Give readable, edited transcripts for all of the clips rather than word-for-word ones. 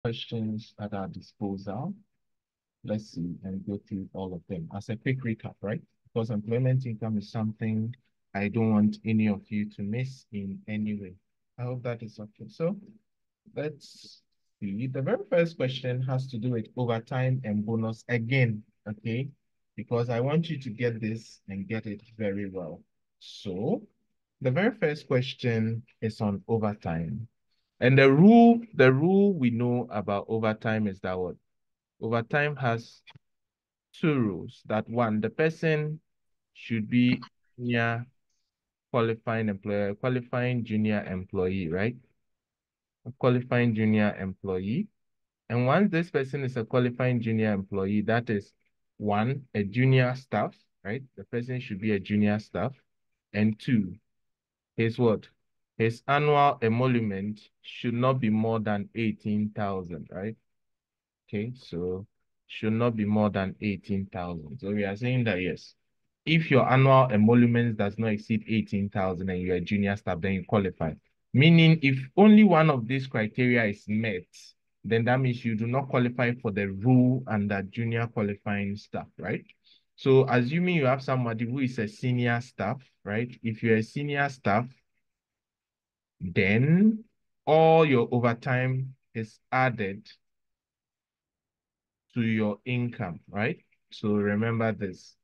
questions at our disposal. Let's see and go through all of them as a quick recap, right? Because employment income is something I don't want any of you to miss in any way. I hope that is okay. So let's see. The very first question has to do with overtime and bonus again, okay? Because I want you to get this and get it very well. So the very first question is on overtime. And the rule we know about overtime is that what? Overtime has two rules. That one, the person should be junior qualifying employer, qualifying junior employee, right? A qualifying junior employee. And once this person is a qualifying junior employee, that is one, a junior staff, right? The person should be a junior staff. And two, his what? His annual emolument should not be more than 18,000, right? Okay, so should not be more than 18,000. So we are saying that yes, if your annual emolument does not exceed 18,000 and you're a junior staff, then you qualify. Meaning if only one of these criteria is met, then that means you do not qualify for the rule under junior qualifying staff, right? So assuming you have somebody who is a senior staff, right? If you're a senior staff, then all your overtime is added to your income, right? So remember this.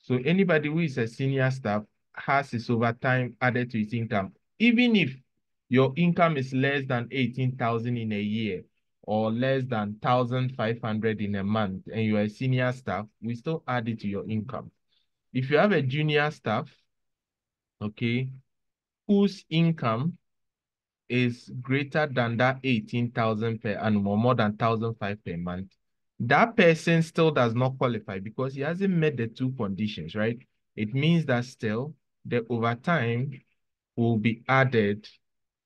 So anybody who is a senior staff has his overtime added to his income, even if your income is less than 18,000 in a year or less than 1,500 in a month and you're a senior staff, we still add it to your income. If you have a junior staff, okay, whose income is greater than that 18,000 per annum or more than 1,500 per month, that person still does not qualify because he hasn't met the two conditions, right? It means that still the overtime will be added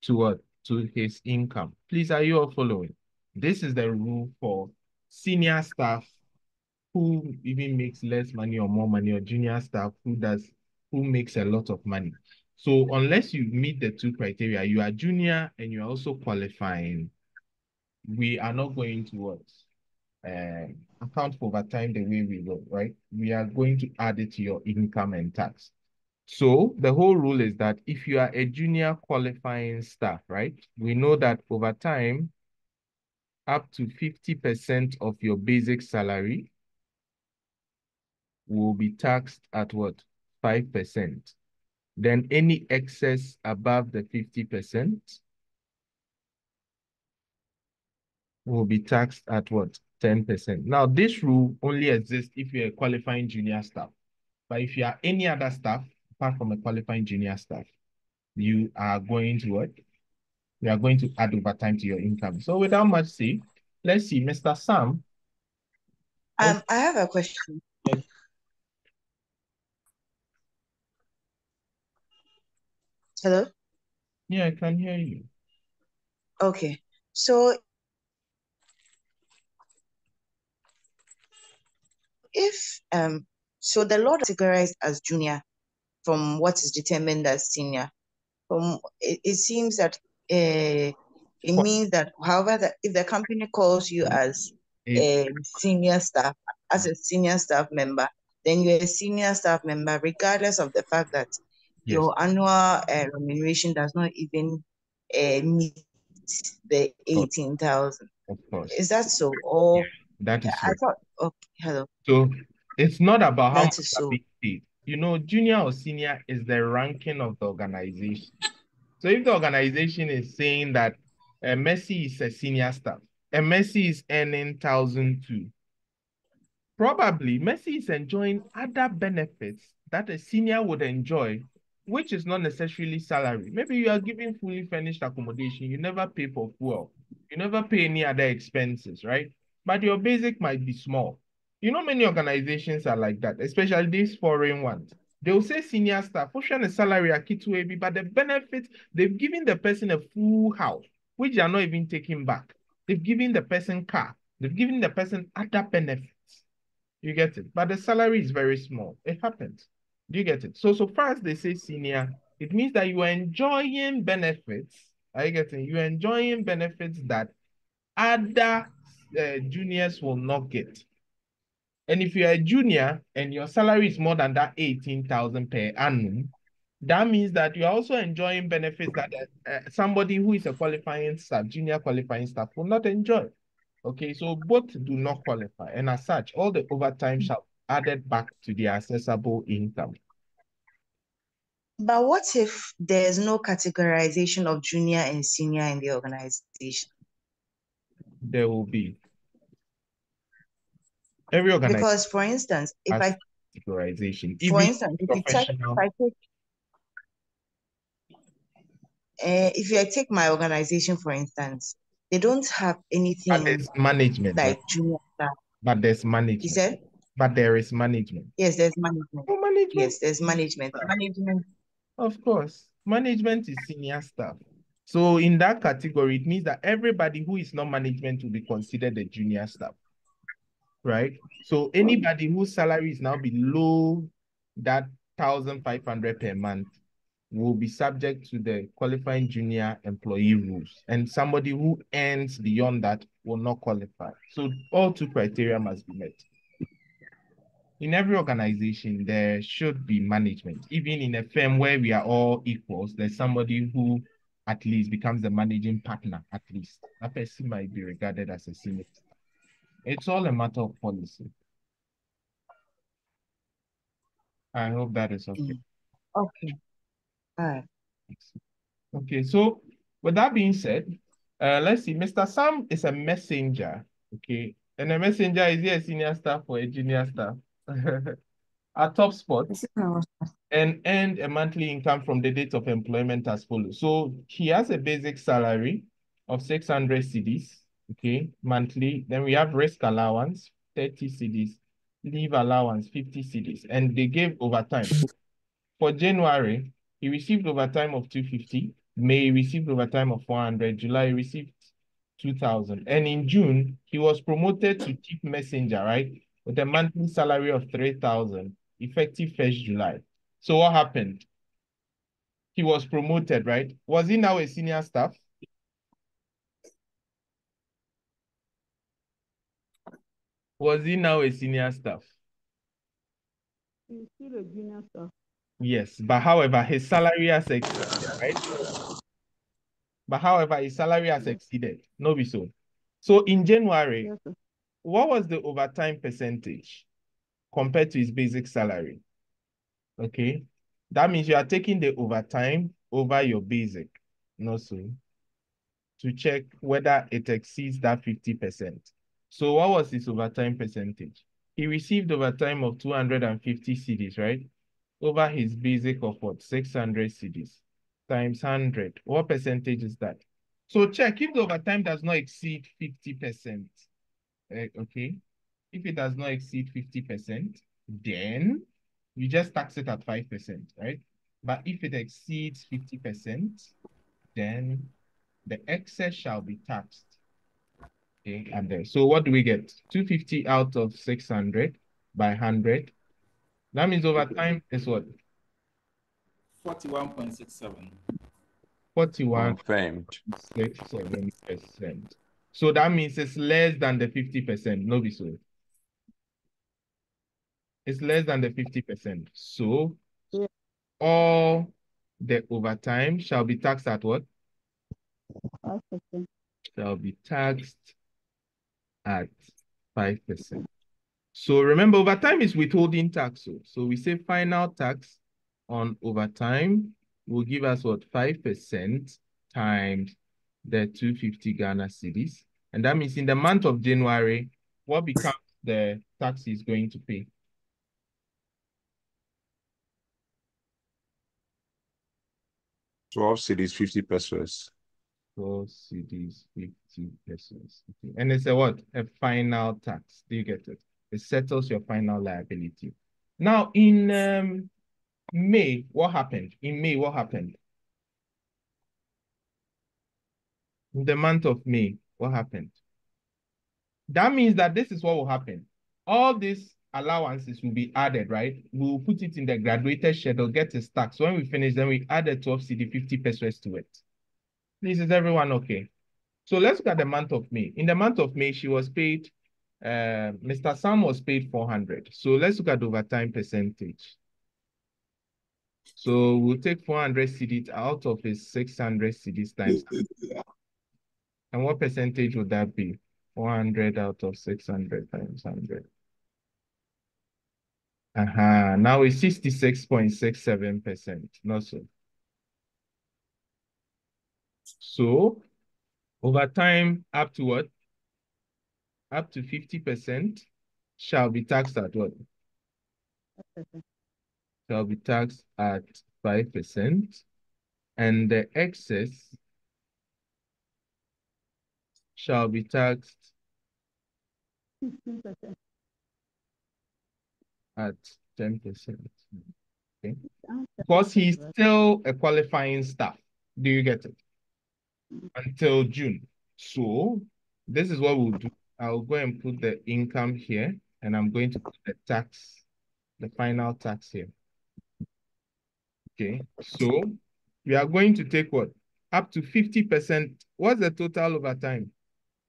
to what? To his income. Please, are you all following? This is the rule for senior staff who even makes less money or more money, or junior staff who makes a lot of money. So unless you meet the two criteria, you are junior and you're also qualifying, we are not going to what? Account for overtime the way we will, right? We are going to add it to your income and tax. So the whole rule is that if you are a junior qualifying staff, right? We know that over time, up to 50% of your basic salary will be taxed at what? 5%. Then any excess above the 50% will be taxed at what? 10%. Now, this rule only exists if you're a qualifying junior staff. But if you are any other staff, apart from a qualifying junior staff, you are going to what? You are going to add overtime to your income. So without much say, let's see, Mr. Sam. I have a question. Yes. Hello? Yeah, I can hear you. Okay. So if so the law categorized as junior from what is determined as senior. It seems that it means that however if the company calls you as a senior staff, as a senior staff member, then you're a senior staff member, regardless of the fact that Yes, your annual remuneration does not even meet the 18,000. of course. Is that so? Or That is I so. thought, okay, hello, So it's not about how that much is you are so. being paid. You know, junior or senior is the ranking of the organization. So if the organization is saying that Messi is a senior staff and Messi is earning 1,002, probably Messi is enjoying other benefits that a senior would enjoy, which is not necessarily salary. Maybe you are giving fully furnished accommodation, you never pay for fuel, you never pay any other expenses, right? But your basic might be small. You know, many organizations are like that, especially these foreign ones. They'll say senior staff, portion a salary, but the benefits, they've given the person a full house, which they are not even taking back. They've given the person car, they've given the person other benefits. You get it? But the salary is very small. It happens. Do you get it? So far as they say senior, it means that you are enjoying benefits. Are you getting? You're enjoying benefits that other juniors will not get. And if you're a junior and your salary is more than that 18,000 per annum, that means that you're also enjoying benefits that somebody who is a qualifying staff, junior qualifying staff, will not enjoy. Okay, so both do not qualify. And as such, all the overtime shall be added back to the accessible income. But what if there's no categorization of junior and senior in the organization? There will be. Every organization Because, for instance, has categorization. for Even instance, professional. If I take my organization, for instance, they don't have But anything there's management, like right? junior staff. But there's You management. said? But there is management. Yes, there's management. Oh, management. Yes, there's management. Management. Of course, management is senior staff. So in that category, it means that everybody who is not management will be considered a junior staff, right? So anybody whose salary is now below that 1,500 per month will be subject to the qualifying junior employee rules. And somebody who earns beyond that will not qualify. So all two criteria must be met. In every organization, there should be management. Even in a firm where we are all equals, there's somebody who at least becomes the managing partner, at least. That person might be regarded as a senior. It's all a matter of policy. I hope that is okay. Okay. All right. Okay, so with that being said, let's see. Mr. Sam is a messenger, okay? And a messenger, is he a senior staff or a junior staff? At top spot, and earned a monthly income from the date of employment as follows. So he has a basic salary of 600 cedis, okay, monthly. Then we have risk allowance, 30 cedis, leave allowance, 50 cedis, and they gave overtime. For January, he received overtime of 250. May, he received overtime of 400. July, he received 2,000. And in June, he was promoted to chief messenger, right? With a monthly salary of 3,000, effective 1st July. So what happened? He was promoted, right? Was he now a senior staff? Was he now a senior staff? He's still a junior staff. Yes, but however, his salary has exceeded, right? But however, his salary has exceeded. No, be so. So in January, Yes, sir. what was the overtime percentage compared to his basic salary? Okay. That means you are taking the overtime over your basic. No, so to check whether it exceeds that 50%. So what was his overtime percentage? He received overtime of 250 cedis, right? Over his basic of what? 600 cedis times 100. What percentage is that? So check if the overtime does not exceed 50%. Okay. If it does not exceed 50%, then you just tax it at 5%, right? But if it exceeds 50%, then the excess shall be taxed. Okay, and then, so what do we get? 250 out of 600 by 100. That means over time is what? 41.67. 41.67%. So that means it's less than the 50%. No, be so. It's less than the 50%. So Yeah. all the overtime shall be taxed at what? 5%. Shall be taxed at 5%. So remember, overtime is withholding tax. So we say final tax on overtime will give us what? 5% times the 250 Ghana cedis. And that means in the month of January, what becomes the tax he's going to pay? 12 cedis, 50 pesos. 12 cedis, 50 pesos. Okay. And it's a what? A final tax. Do you get it? It settles your final liability. Now, in May, what happened? In May, what happened? In the month of May, what happened? That means that this is what will happen. All these allowances will be added, right? We'll put it in the graduated schedule, get a stack. So when we finish, then we add a 12 CD, 50 pesos to it. Please, is everyone okay? So let's look at the month of May. In the month of May, she was paid, Mr. Sam was paid 400. So let's look at overtime percentage. So we'll take 400 CDs out of his 600 CDs times. And what percentage would that be? 400 out of 600 times 100. Now it's 66.67%. Not so. So over time, up to what? Up to 50% shall be taxed at what? Shall be taxed at 5%. And the excess shall be taxed 15%. at 10%. Okay. Because he's still a qualifying staff. Do you get it? Until June. So this is what we'll do. I'll go and put the income here, and I'm going to put the tax, the final tax here. Okay. So we are going to take what? Up to 50%. What's the total overtime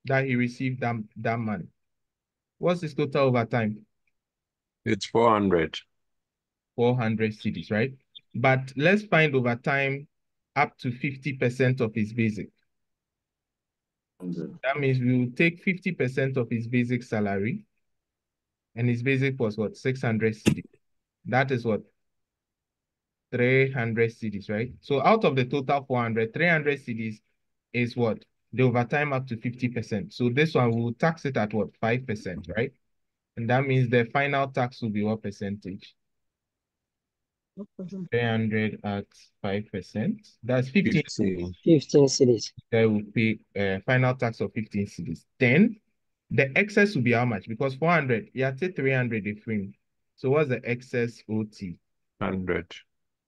that he received that month? What's his total overtime? It's 400. 400 CDs, right? But let's find overtime up to 50% of his basic. That means we will take 50% of his basic salary, and his basic was what? 600 CDs. That is what? 300 CDs, right? So out of the total 400, 300 CDs is what? The overtime up to 50%. So this one, we will tax it at what? 5%, right? And that means the final tax will be what percentage? 300 at 5%. That's 15. 15 cities. They will pay final tax of 15 CDs. Then the excess will be how much? Because 400, yeah, take 300 different. So what's the excess OT? 100.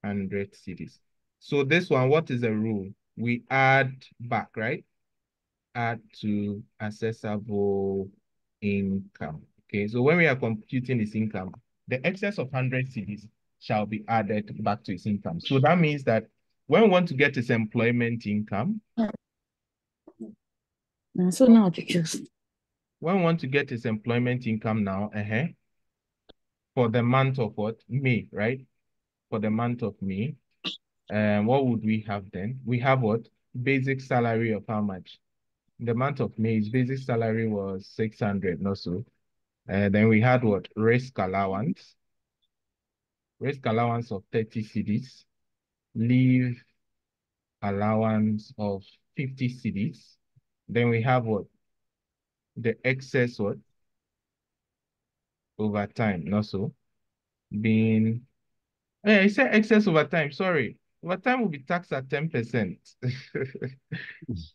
100 CDs. So this one, what is the rule? We add back, right? Add to accessible income. Okay, so when we are computing his income, the excess of 100 CDs shall be added back to his income. So that means that when we want to get his employment income, So now to choose. when we want to get his employment income now, for the month of what? May, right? For the month of May, what would we have then? We have what? Basic salary of how much? In the month of May, his basic salary was 600, not so. Then we had what? Risk allowance. Risk allowance of 30 CDs. Leave allowance of 50 CDs. Then we have what? The excess what? Overtime, not so. Being, I said excess overtime, sorry. Overtime will be taxed at 10%.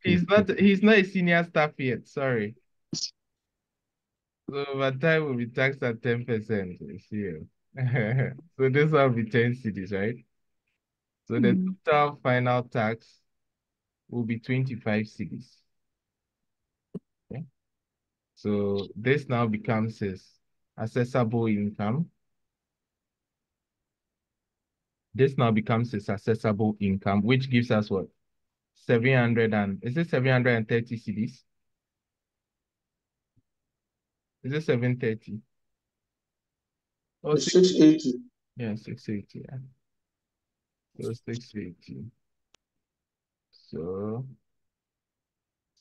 He's not a senior staff yet, sorry. So overtime will be taxed at 10%. So this will be 10 CDs, right? So the total final tax will be 25 CDs. Okay. So this now becomes his accessible income. This now becomes his accessible income, which gives us what? 700 and, is it 730 CDs? Is it 730? Oh, 680. yeah, 680. Yeah. So 680. So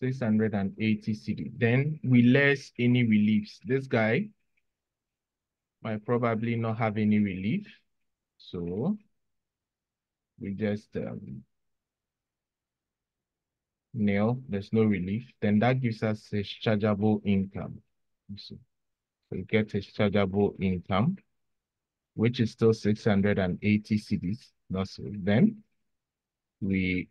680 CD. Then we less any reliefs. This guy might probably not have any relief. So we just nil, there's no relief. Then that gives us his chargeable income. So we get his chargeable income, which is still 680 CDs. Not so. Then we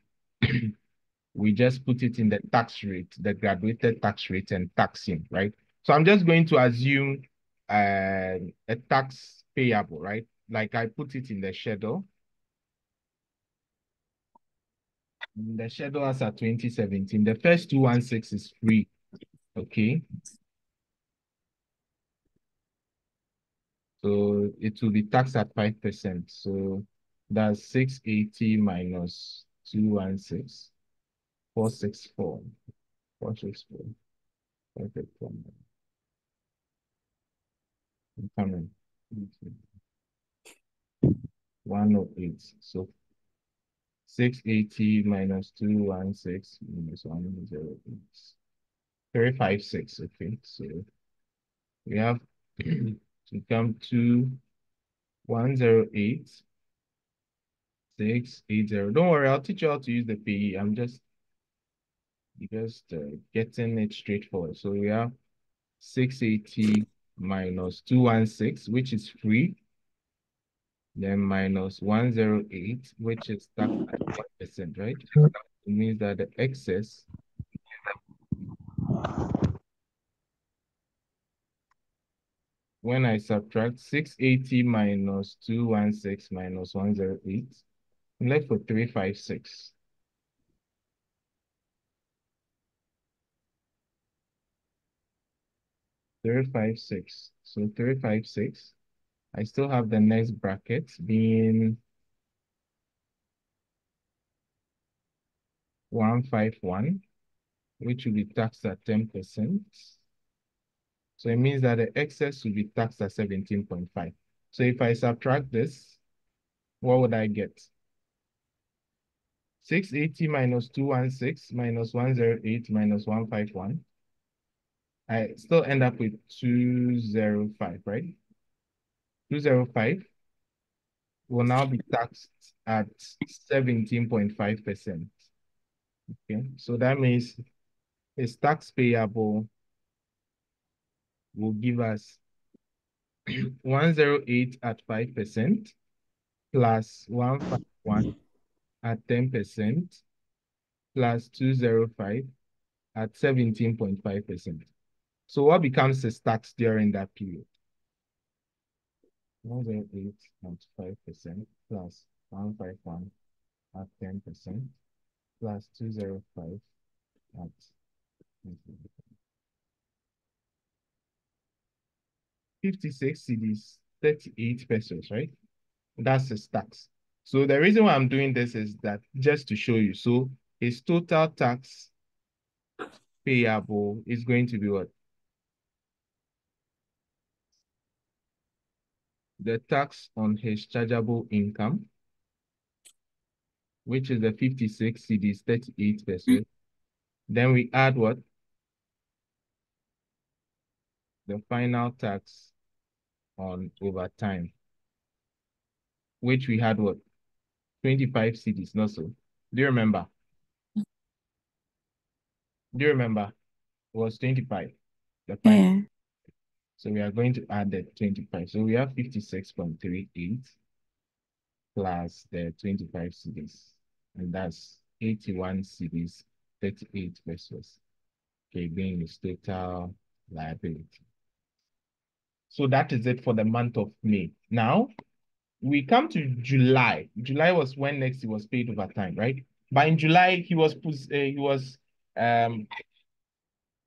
we just put it in the tax rate, the graduated tax rate, and tax him, right? So I'm just going to assume a tax payable, right? Like I put it in the schedule. The schedule as at 2017. The first 216 is free, okay? So it will be taxed at 5%. So that's 680 minus 216, 464. Cautious for perfect from coming. 108. So 680 minus 216 minus 108. 356. Okay, so we have to come to 108 680. Don't worry, I'll teach you how to use the PE. I'm just getting it straightforward. So we have 680 minus 216, which is free, then minus 108, which is taxed at 10%, right? It means that the excess when I subtract 680 minus 216 minus 108, I'm left with 356. So 356. I still have the next bracket being 151, which will be taxed at 10%. So it means that the excess will be taxed at 17.5. So if I subtract this, what would I get? 680 minus 216 minus 108 minus 151. I still end up with 205, right? 205 will now be taxed at 17.5%. Okay, so that means his tax payable will give us 108 at 5% plus 151 at 10% plus 205 at 17.5%. So what becomes his tax during that period? 108 at 5% plus 151 at 10% plus 205 at 56 cedis, 38 pesos, right? That's his tax. So the reason why I'm doing this is that just to show you. So his total tax payable is going to be what? The tax on his chargeable income, which is the 56 cedis, 38 pesos. Then we add what? The final tax on overtime, which we had what? 25 cedis, not so. Do you remember? Do you remember? It was 25. The final. Yeah. So we are going to add the 25. So we have 56.38 plus the 25 cedis. And that's 81 cedis, 38 pesos. Okay, being his total liability. So that is it for the month of May. Now, we come to July. July was when next he was paid overtime, right? But in July, he was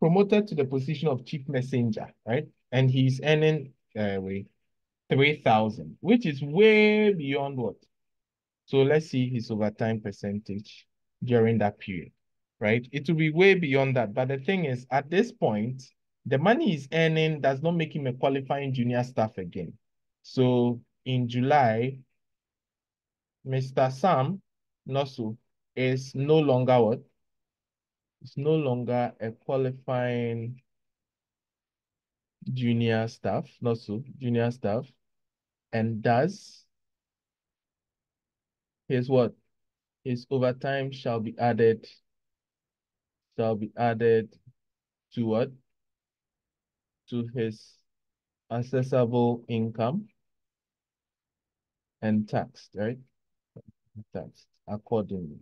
promoted to the position of chief messenger, right? And he's earning 3,000, which is way beyond what? So let's see his overtime percentage during that period, right? It will be way beyond that. But the thing is, at this point, the money he's earning does not make him a qualifying junior staff again. So in July, Mr. Sam Nosu is no longer what? It's no longer a qualifying junior staff, junior staff, and thus his what? His overtime shall be added to what? To his assessable income and taxed, right? Taxed accordingly.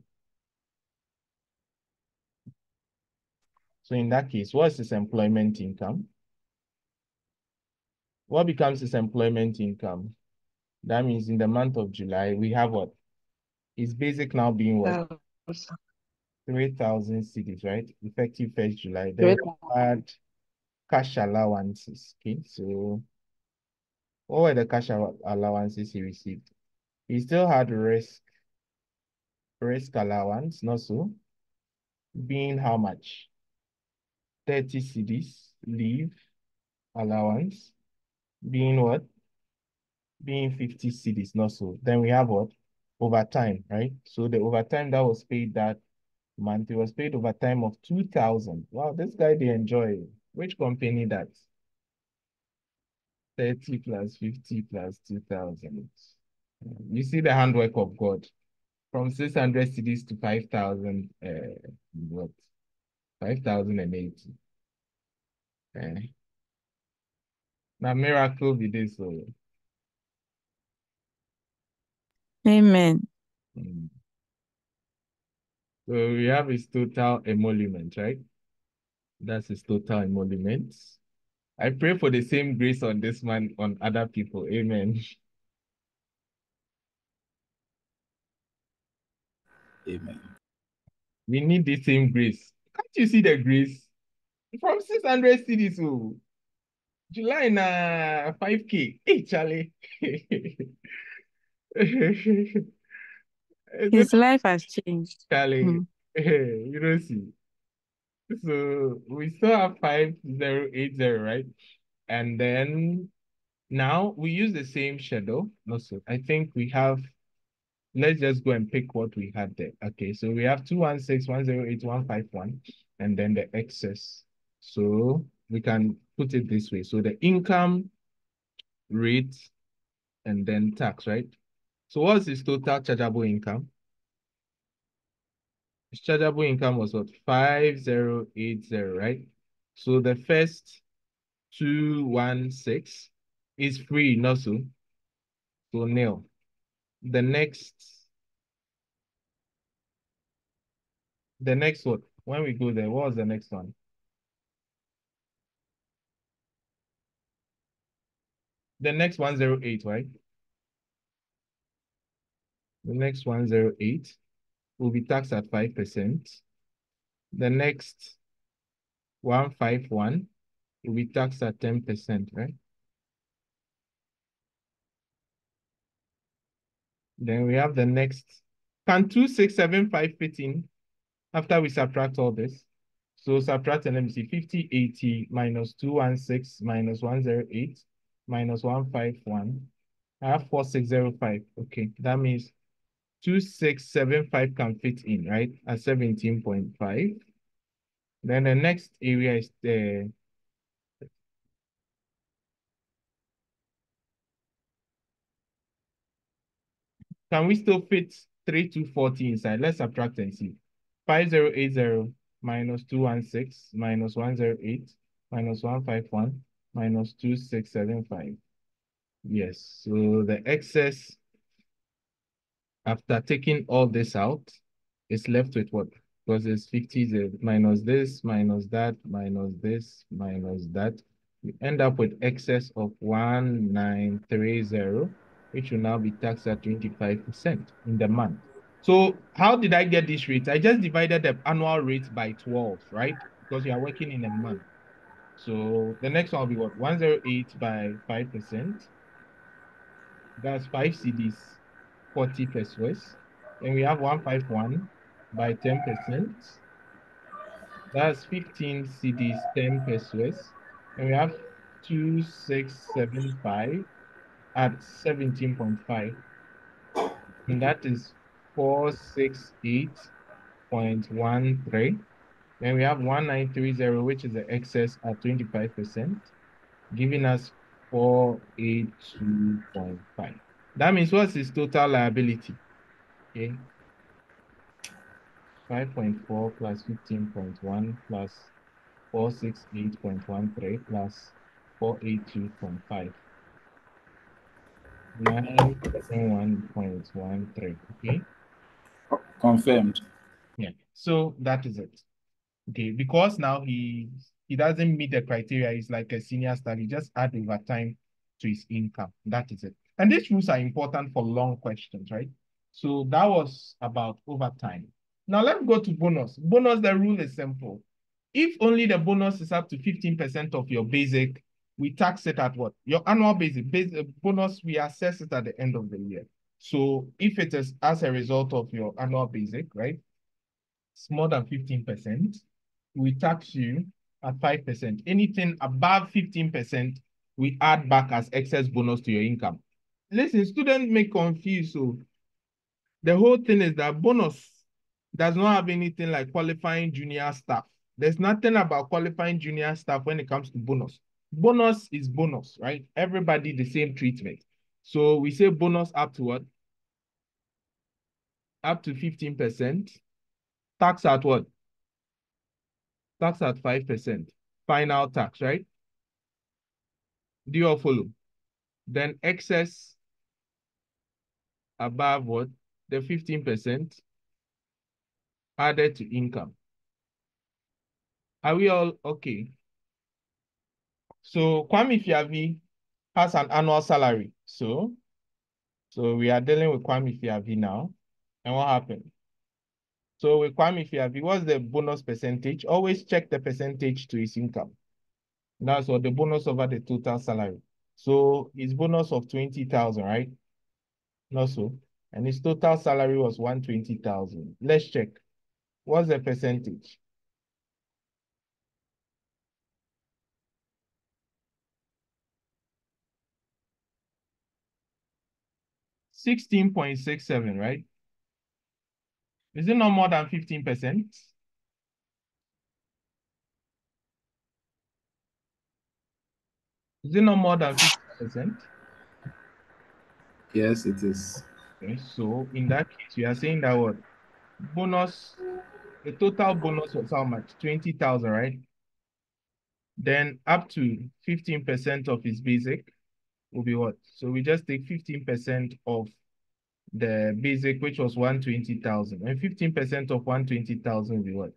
So in that case, what's his employment income? What becomes his employment income? That means in the month of July, we have what? His basic now being what? 3,000 cedis, right? Effective 1st July. Then we add cash allowances. Okay, so what were the cash allowances he received? He still had risk allowance, not so, being how much? 30 cedis leave allowance being what? Being 50 cedis, not so. Then we have what? Overtime, right? So the overtime that was paid that month, it was paid overtime of 2,000. Wow, this guy, they enjoy. Which company that? 30 plus 50 plus 2,000. You see the handwork of God. From 600 cedis to 5,000, what? 5,080. Now miracle be this. So, Amen. mm. So we have his total emolument, right? That's his total emolument. I pray for the same grace on this man, on other people. Amen. Amen. We need the same grace. Can't you see the grace? From 600 cedis, oh, July na 5K. Hey, Charlie. His life has changed. Charlie, Mm. you don't see. So we still have 5080, right? And then now we use the same shadow. No, so I think we have, let's just go and pick what we had there. Okay, so we have 216,108,151, and then the excess. So we can put it this way. So the income rate and then tax, right? So what's his total chargeable income? His chargeable income was what? 5080, right? So the first 216 is free, not so. So nil. The next what? When we go there, what was the next one? The next 108, right? The next 108 will be taxed at 5%. The next 151 will be taxed at 10%, right? Then we have the next. Can 2675 fit in after we subtract all this? So subtract and let me see, 5080 minus 216 minus 108 minus 151. I have 4605. Okay, that means 2675 can fit in, right? At 17.5. Then the next area is the can we still fit 3240 inside? Let's subtract and see. 5080 minus 216 minus 108 minus 151 minus 2675. Yes, so the excess after taking all this out is left with what? Because it's 50 minus this, minus that, minus this, minus that. We end up with excess of 1930, which will now be taxed at 25% in the month. So how did I get this rate? I just divided the annual rate by 12, right? Because you are working in a month. So the next one will be what? 108 by 5%. That's 5 cedis, 40 pesos. Then we have 151 by 10%. That's 15 cedis, 10 pesos. And we have 2675 at 17.5. And that is 468.13. Then we have 1930, which is the excess at 25%, giving us 482.5. That means what's his total liability? Okay, 5.4 plus 15.1 plus 468.13 plus 482.5. 971.13. Okay. Confirmed. Yeah. So that is it. Okay. Because now he doesn't meet the criteria. He's like a senior staff. He just add overtime to his income. That is it. And these rules are important for long questions, right? So that was about overtime. Now let's go to bonus. Bonus, the rule is simple. If only the bonus is up to 15% of your basic, we tax it at what? Your annual basic bonus, we assess it at the end of the year. So if it is as a result of your annual basic, right? It's more than 15%, we tax you at 5%. Anything above 15%, we add back as excess bonus to your income. Listen, students may confuse. So the whole thing is that bonus does not have anything like qualifying junior staff. There's nothing about qualifying junior staff when it comes to bonus. Bonus is bonus, right? Everybody the same treatment. So we say bonus up to what? Up to 15%. Tax at what? Tax at 5%. Final tax, right? Do you all follow? Then excess above what? The 15% added to income. Are we all okay? So Kwame Fiavi has an annual salary. So we are dealing with Kwame Fiavi now. And what happened? So with Kwame Fiavi, what's the bonus percentage? Always check the percentage to his income. That's what the bonus over the total salary. So his bonus of 20,000, right? Not so. And his total salary was 120,000. Let's check. What's the percentage? $16.67, right? Is it not more than 15%? Is it not more than 50%? Yes, it is. Okay, so in that case, we are saying that what? Bonus, the total bonus was how much? 20,000, right? Then up to 15% of his basic will be what? So we just take 15% of the basic, which was 120,000. And 15% of 120,000 will be what?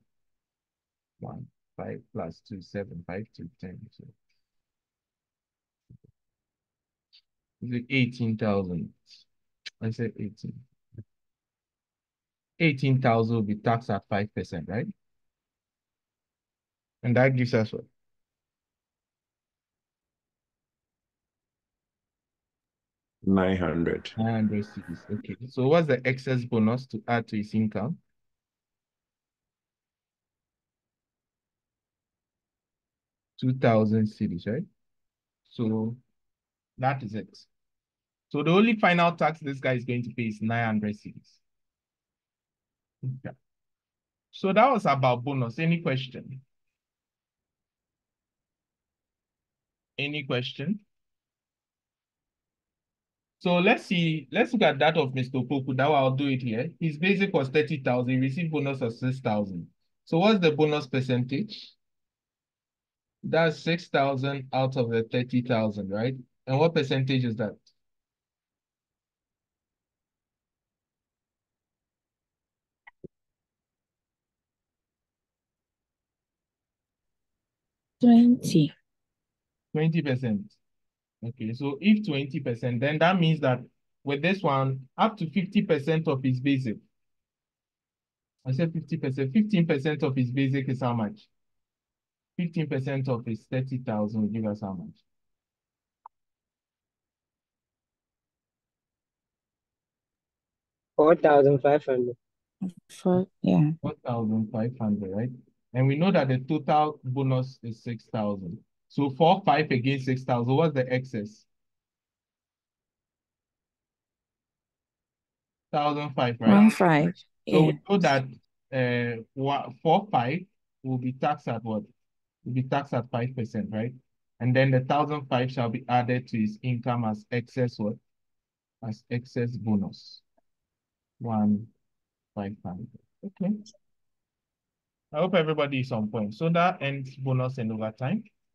1, 5 plus 2, 7, 5, 2, 10. So is it 18,000? I said 18. 18,000 will be taxed at 5%, right? And that gives us what? 900. 900 cedis. Okay. So what's the excess bonus to add to his income? 2,000 cedis, right? So that is it. So the only final tax this guy is going to pay is 900 cedis. Okay. So that was about bonus. Any question? Any question? So let's look at that of Mr. Poku. That I'll do it here. His basic was 30,000. He received bonus of 6,000. So what's the bonus percentage? That's 6,000 out of the 30,000, right? And what percentage is that? $20. 20%. Okay, so if 20%, then that means that with this one, up to 50% of his basic. I said 50%. 15% of his basic is how much? 15% of his 30,000 will give us how much? 4,500. Yeah. 4,500, right? And we know that the total bonus is 6,000. So 4,500 against 6,000, what's the excess? 1,005, right? 1,500. So Yeah. we know that 4,500 will be taxed at what? Will be taxed at 5%, right? And then the 1,005 shall be added to his income as excess what? As excess bonus. 1,500. Okay. I hope everybody is on point. So that ends bonus and overtime.